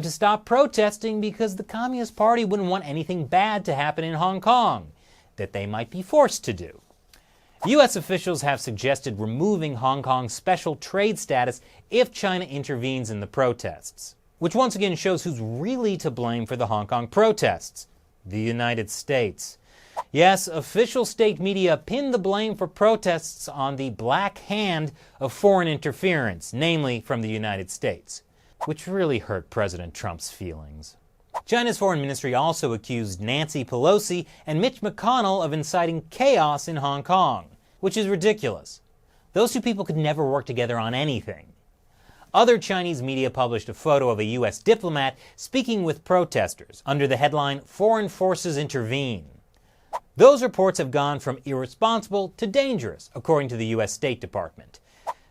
To stop protesting because the Communist Party wouldn't want anything bad to happen in Hong Kong that they might be forced to do. U.S. officials have suggested removing Hong Kong's special trade status if China intervenes in the protests, which once again shows who's really to blame for the Hong Kong protests: the United States. Yes, official state media pinned the blame for protests on the black hand of foreign interference, namely from the United States, which really hurt President Trump's feelings. China's foreign ministry also accused Nancy Pelosi and Mitch McConnell of inciting chaos in Hong Kong, which is ridiculous. Those two people could never work together on anything. Other Chinese media published a photo of a U.S. diplomat speaking with protesters under the headline, "Foreign Forces Intervene." Those reports have gone from irresponsible to dangerous, according to the U.S. State Department.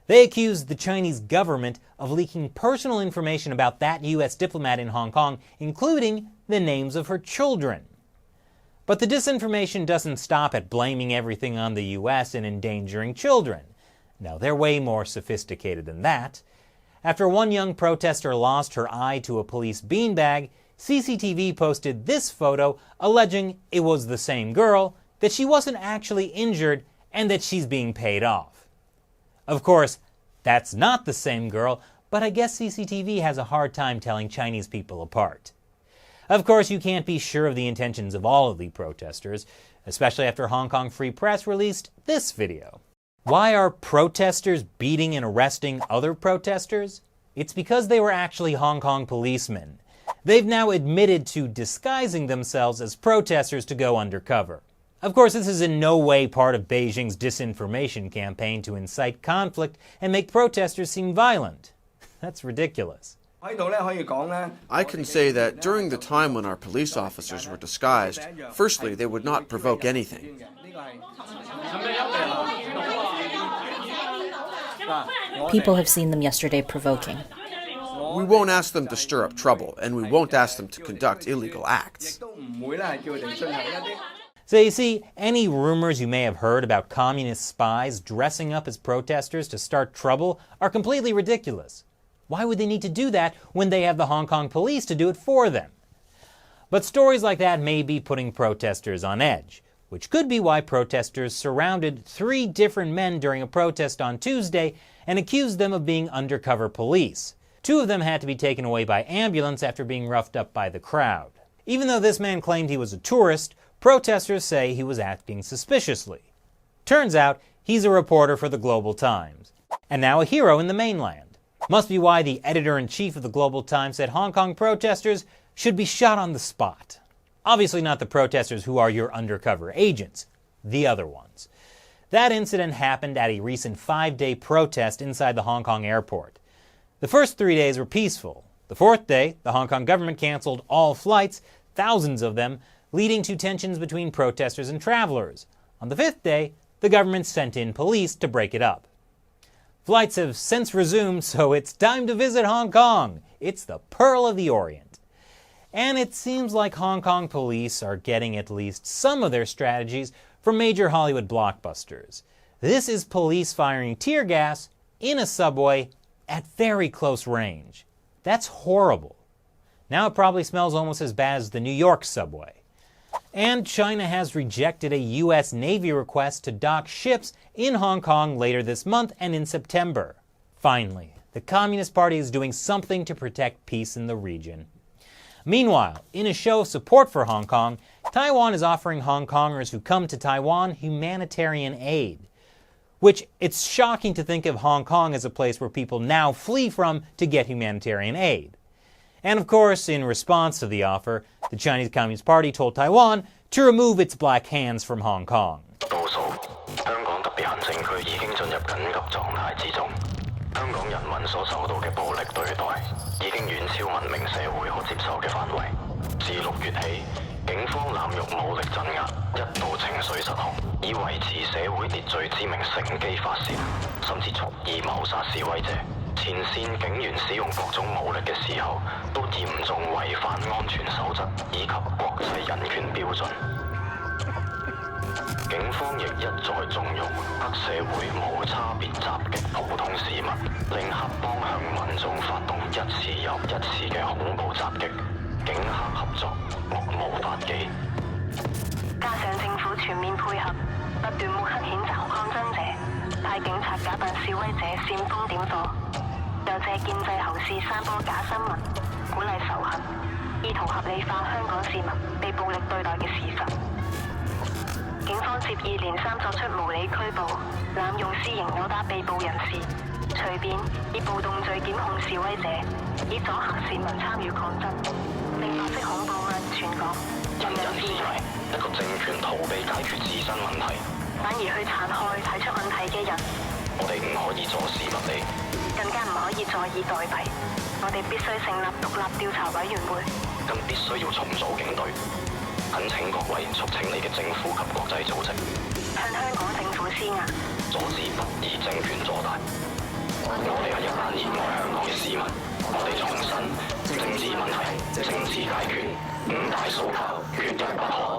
They accused the Chinese government of leaking personal information about that U.S. diplomat in Hong Kong, including the names of her children. But the disinformation doesn't stop at blaming everything on the U.S. and endangering children. No, they're way more sophisticated than that. After one young protester lost her eye to a police beanbag, CCTV posted this photo alleging it was the same girl, that she wasn't actually injured, and that she's being paid off. Of course, that's not the same girl, but I guess CCTV has a hard time telling Chinese people apart. Of course, you can't be sure of the intentions of all of the protesters, especially after Hong Kong Free Press released this video. Why are protesters beating and arresting other protesters? It's because they were actually Hong Kong policemen. They've now admitted to disguising themselves as protesters to go undercover. Of course, this is in no way part of Beijing's disinformation campaign to incite conflict and make protesters seem violent. That's ridiculous. I can say that during the time when our police officers were disguised, firstly, they would not provoke anything. People have seen them yesterday provoking. We won't ask them to stir up trouble, and we won't ask them to conduct illegal acts. So you see, any rumors you may have heard about communist spies dressing up as protesters to start trouble are completely ridiculous. Why would they need to do that when they have the Hong Kong police to do it for them? But stories like that may be putting protesters on edge, which could be why protesters surrounded 3 different men during a protest on Tuesday and accused them of being undercover police. 2 of them had to be taken away by ambulance after being roughed up by the crowd. Even though this man claimed he was a tourist, protesters say he was acting suspiciously. Turns out, he's a reporter for the Global Times, and now a hero in the mainland. Must be why the editor-in-chief of the Global Times said Hong Kong protesters should be shot on the spot. Obviously not the protesters who are your undercover agents, the other ones. That incident happened at a recent 5-day protest inside the Hong Kong airport. The first 3 days were peaceful. The 4th day, the Hong Kong government canceled all flights, thousands of them, leading to tensions between protesters and travelers. On the 5th day, the government sent in police to break it up. Flights have since resumed, so it's time to visit Hong Kong. It's the Pearl of the Orient. And it seems like Hong Kong police are getting at least some of their strategies from major Hollywood blockbusters. This is police firing tear gas in a subway at very close range. That's horrible. Now it probably smells almost as bad as the New York subway. And China has rejected a U.S. Navy request to dock ships in Hong Kong later this month and in September. Finally, the Communist Party is doing something to protect peace in the region. Meanwhile, in a show of support for Hong Kong, Taiwan is offering Hong Kongers who come to Taiwan humanitarian aid. Which, it's shocking to think of Hong Kong as a place where people now flee from to get humanitarian aid. And of course, in response to the offer, the Chinese Communist Party told Taiwan to remove its black hands from Hong Kong. 警方亦一再縱容黑社會無差別襲擊普通市民，令黑幫向民眾發動一次又一次嘅恐怖襲擊。警黑合作，惡無法紀。加上政府全面配合，不斷抹黑譴責抗爭者，派警察假扮示威者煽風點火，又借建制喉舌散播假新聞，鼓勵仇恨，意圖合理化香港市民被暴力對待嘅事實。警方接二連三作出無理拘捕、濫用私刑毆打被捕人士，隨便以暴動罪檢控示威者，以阻嚇市民參與抗爭，令白色恐怖案全港人人自危。一個政權逃避解決自身問題，反而去殘害提出問題嘅人。我哋唔可以坐視不理，更加唔可以坐以待斃。我哋必須成立獨立調查委員會，更必須要重組警隊。懇請各位促請你嘅政府及國際組織向香港政府施壓，阻止不義政權坐大。我哋係一班熱愛香港嘅市民，我哋重申政治問題，政治解決，五大訴求，缺一不可。